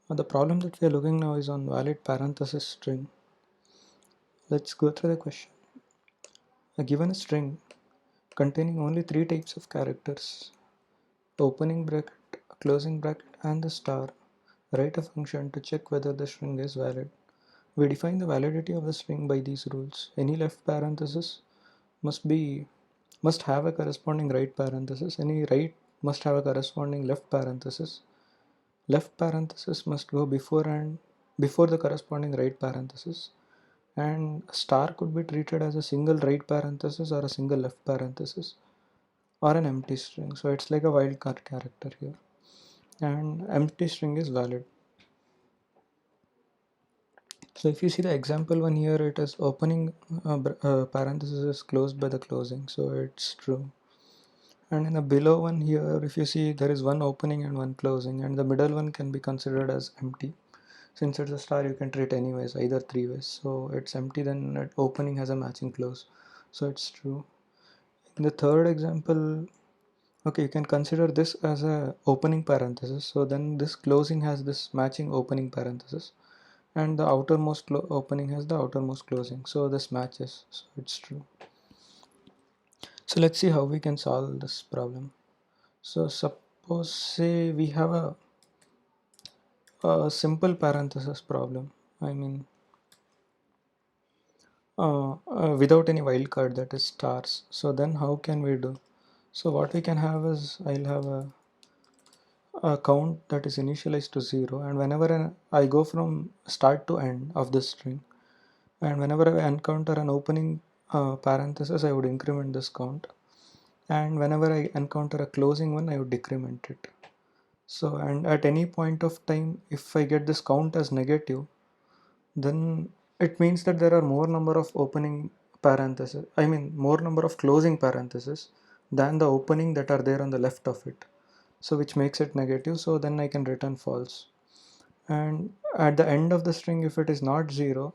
The problem that we are looking now is on valid parenthesis string. Let's go through the question. Given a string containing only three types of characters, opening bracket, closing bracket, and the star, write a function to check whether the string is valid. We define the validity of the string by these rules. Any left parenthesis must be must have a corresponding right parenthesis. Any right must have a corresponding left parenthesis. Left parenthesis must go before the corresponding right parenthesis. And a star could be treated as a single right parenthesis or a single left parenthesis or an empty string. So it's like a wildcard character here. And empty string is valid. So if you see the example one here, it is opening parenthesis is closed by the closing. So it's true. And in the below one here, if you see there is one opening and one closing, and the middle one can be considered as empty. Since it's a star, you can treat anyways, either three ways. So it's empty, then opening has a matching close. So it's true. In the third example, okay, you can consider this as a opening parenthesis. So then this closing has this matching opening parenthesis, and the outermost opening has the outermost closing. So this matches. So it's true. So let's see how we can solve this problem. So suppose say we have a simple parenthesis problem. I mean without any wildcard, that is stars. So then how can we do? So what we can have is I'll have a count that is initialized to 0, and whenever I go from start to end of this string, and whenever I encounter an opening parenthesis, I would increment this count, and whenever I encounter a closing one, I would decrement it. So, and at any point of time, if I get this count as negative, then it means that there are more number of opening parentheses, I mean more number of closing parentheses than the opening that are there on the left of it. So which makes it negative, so then I can return false. And at the end of the string, if it is not 0,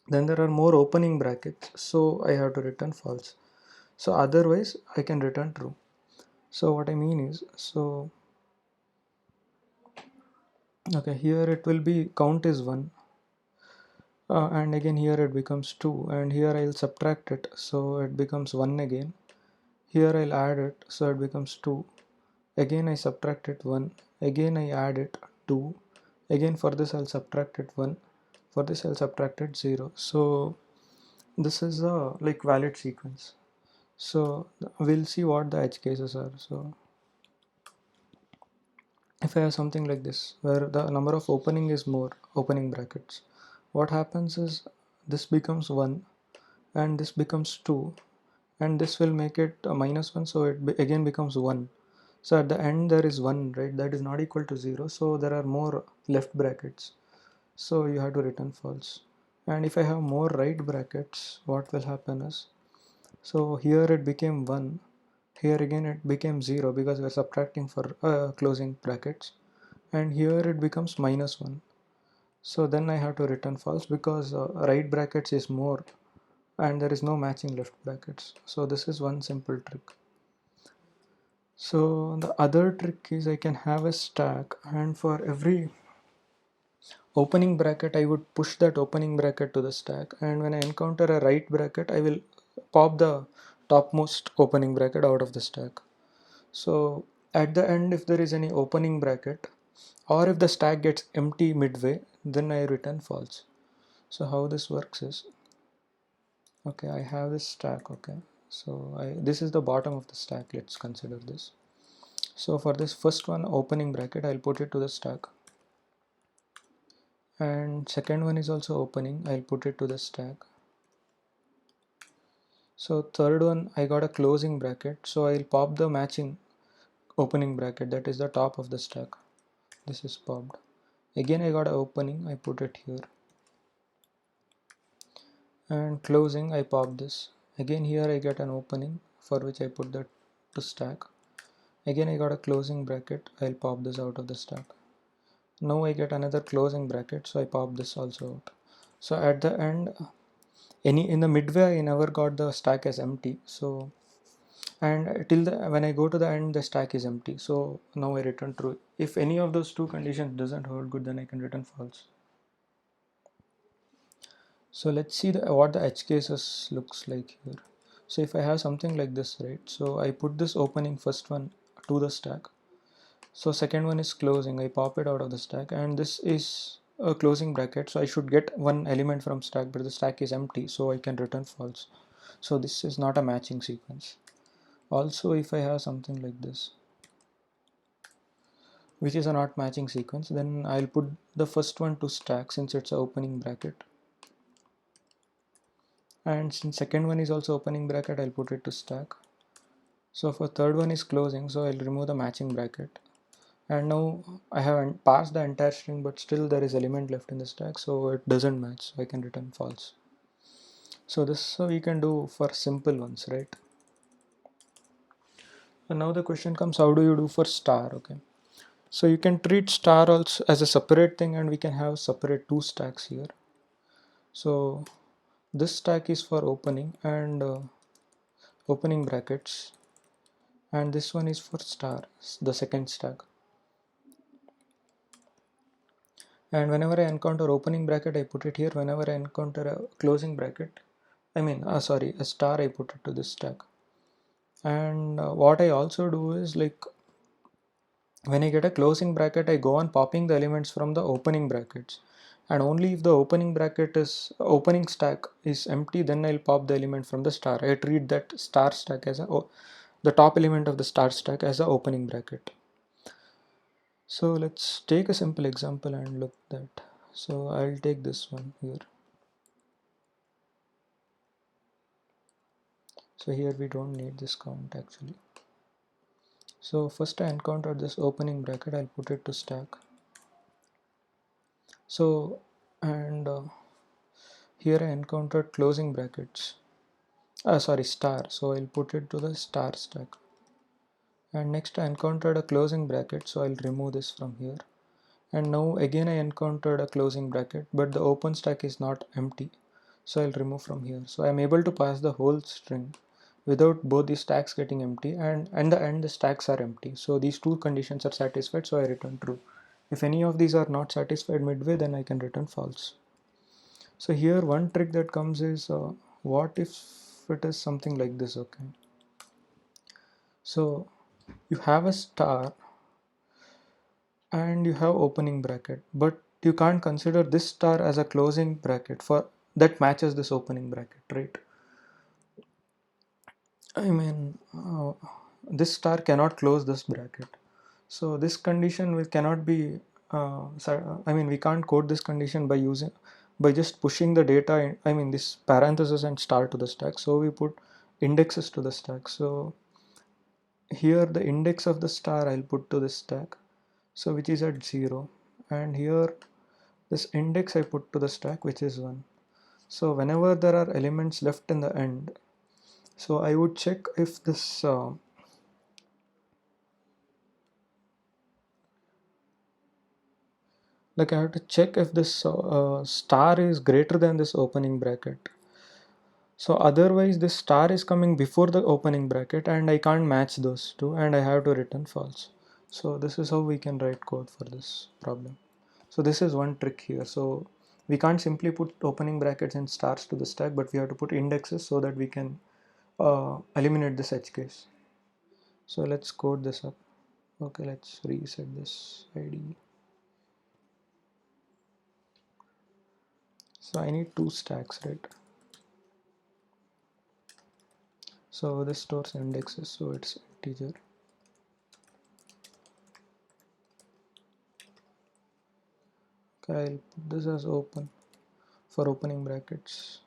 then there are more opening brackets, so I have to return false. So otherwise I can return true. So what I mean is, so okay, here it will be count is 1, and again here it becomes 2, and here I'll subtract it, so it becomes 1 again. Here I'll add it, so it becomes 2. Again I subtract it 1, again I add it 2, again for this I'll subtract it 1, for this I'll subtract it 0. So this is a like valid sequence. So we'll see what the edge cases are. So if I have something like this where the number of opening is more opening brackets, what happens is this becomes 1 and this becomes 2, and this will make it a minus 1, so it again becomes 1. So at the end there is 1, right? That is not equal to 0, so there are more left brackets, so you have to return false. And if I have more right brackets, what will happen is, so here it became 1, here again it became 0 because we are subtracting for closing brackets, and here it becomes minus 1. So then I have to return false because right brackets is more and there is no matching left brackets. So this is one simple trick. So the other trick is I can have a stack, and for every opening bracket I would push that opening bracket to the stack, and when I encounter a right bracket I will pop the topmost opening bracket out of the stack. So at the end, if there is any opening bracket or if the stack gets empty midway, then I return false. So how this works is, okay, I have this stack, okay, so this is the bottom of the stack, let's consider this. So for this first one opening bracket, I'll put it to the stack, and second one is also opening, I'll put it to the stack. So third one I got a closing bracket, so I'll pop the matching opening bracket, that is the top of the stack. This is popped. Again I got an opening, I put it here, and closing I pop this. Again here I get an opening for which I put that to stack. Again I got a closing bracket, I'll pop this out of the stack. Now I get another closing bracket, so I pop this also out. So at the end, in the midway I never got the stack as empty, so and till the when I go to the end the stack is empty, so now I return true. If any of those two conditions doesn't hold good, then I can return false. So let's see what the edge cases looks like here. So if I have something like this, right, so I put this opening first one to the stack, so second one is closing, I pop it out of the stack, and this is a closing bracket, so I should get one element from stack, but the stack is empty, so I can return false. So this is not a matching sequence. Also, if I have something like this, which is a not matching sequence, then I'll put the first one to stack since it's a opening bracket, and since second one is also opening bracket, I'll put it to stack. So for third one is closing, so I'll remove the matching bracket, and now I haven't passed the entire string, but still there is element left in the stack, so it doesn't match, so I can return false. So this is how we can do for simple ones, right? And now the question comes, how do you do for star? Okay, so you can treat star also as a separate thing, and we can have separate two stacks here. So this stack is for opening and opening brackets, and this one is for star, the second stack. And whenever I encounter opening bracket, I put it here. Whenever I encounter a closing bracket, sorry, a star, I put it to this stack. And what I also do is, like, when I get a closing bracket, I go on popping the elements from the opening brackets, and only if the opening stack is empty, then I'll pop the element from the star. I treat that star stack as the top element of the star stack as the opening bracket. So let's take a simple example and look that. So I'll take this one here. So here we don't need this count actually. So first I encountered this opening bracket, I'll put it to stack. So, and here I encountered closing brackets, sorry, star, so I'll put it to the star stack. And next I encountered a closing bracket, so I'll remove this from here. And now again I encountered a closing bracket, but the open stack is not empty, so I'll remove from here. So I'm able to pass the whole string without both the stacks getting empty, and at the end the stacks are empty. So these two conditions are satisfied, so I return true. If any of these are not satisfied midway, then I can return false. So here one trick that comes is, what if it is something like this? Okay, so you have a star and you have opening bracket, but you can't consider this star as a closing bracket for that matches this opening bracket, right? I mean, this star cannot close this bracket, so this condition cannot be we can't code this condition by just pushing the data in, this parenthesis and star to the stack, so we put indexes to the stack. So here the index of the star I'll put to this stack, so which is at 0, and here this index I put to the stack, which is 1. So whenever there are elements left in the end, so I would check if this like I have to check if this star is greater than this opening bracket. So otherwise this star is coming before the opening bracket and I can't match those two, and I have to return false. So this is how we can write code for this problem. So this is one trick here. So we can't simply put opening brackets and stars to the stack, but we have to put indexes so that we can eliminate this edge case. So let's code this up. Okay, let's reset this ID. So I need two stacks, right? So this stores indexes, so it's integer. Okay, I'll put this as open for opening brackets.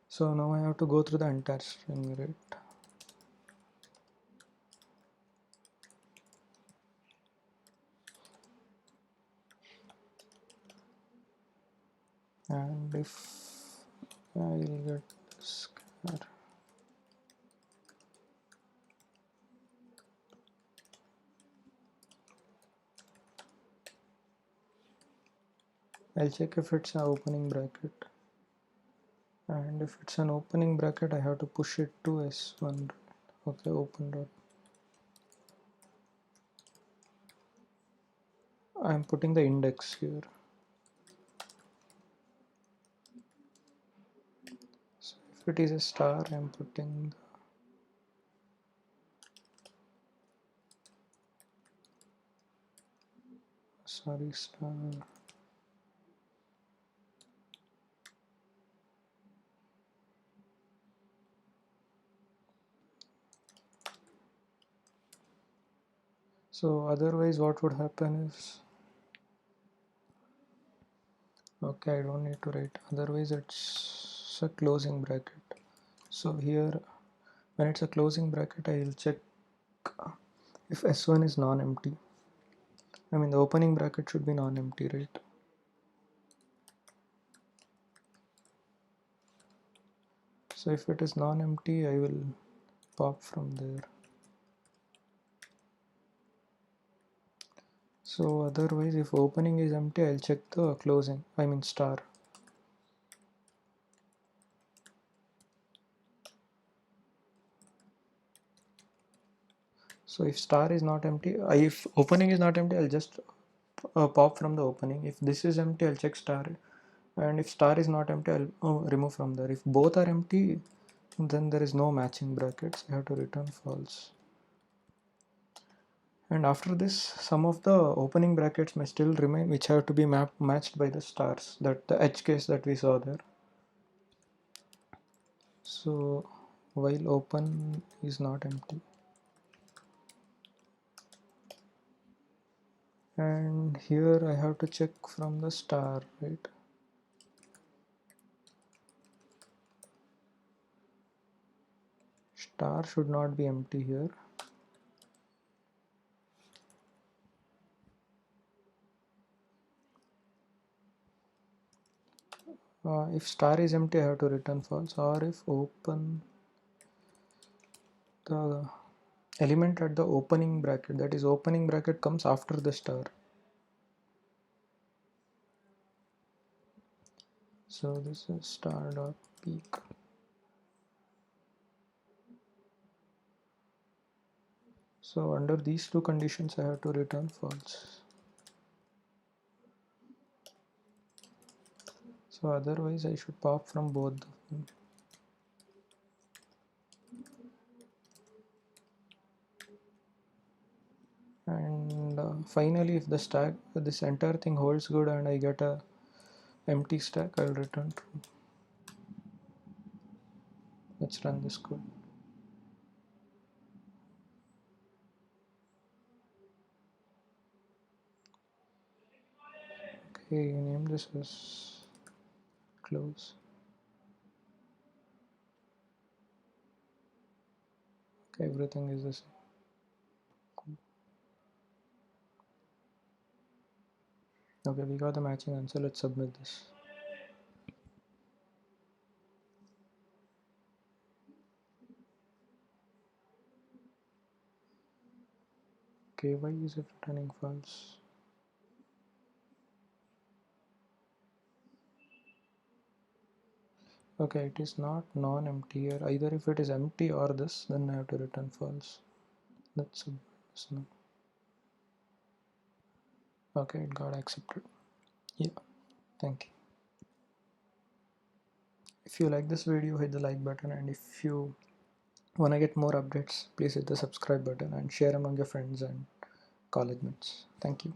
So now I have to go through the entire string, right? And if I'll get square, I'll check if it's an opening bracket, and if it's an opening bracket I have to push it to S1. Okay, open dot. I'm putting the index here. So if it is a star, I'm putting sorry, star. So otherwise what would happen is, okay, I don't need to write, otherwise it's a closing bracket. So here when it's a closing bracket I will check if S1 is non-empty. I mean the opening bracket should be non-empty, right? So if it is non-empty I will pop from there. So otherwise if opening is empty I'll check the closing, I mean star. So if star is not empty, if opening is not empty I'll just pop from the opening. If this is empty I'll check star, and if star is not empty I'll remove from there. If both are empty then there is no matching brackets, I have to return false. And after this some of the opening brackets may still remain, which have to be matched by the stars, that the edge case that we saw there. So while open is not empty, and here I have to check from the star, right? Star should not be empty here. If star is empty I have to return false, or if open, the element at the opening bracket, that is opening bracket, comes after the star. So this is star dot peak. So under these two conditions I have to return false. So otherwise I should pop from both of them. And finally if the stack, this entire thing holds good and I get a empty stack, I'll return true. Let's run this code. Okay, name this as close. Okay, everything is the same. Okay, we got the matching answer. Let's submit this. Okay, why is it returning false? Okay, it is not non-empty here. Either if it is empty or this, then I have to return false. Let's submit this now. Okay, it got accepted. Yeah, thank you. If you like this video, hit the like button, and if you want to get more updates, please hit the subscribe button and share among your friends and college mates. Thank you.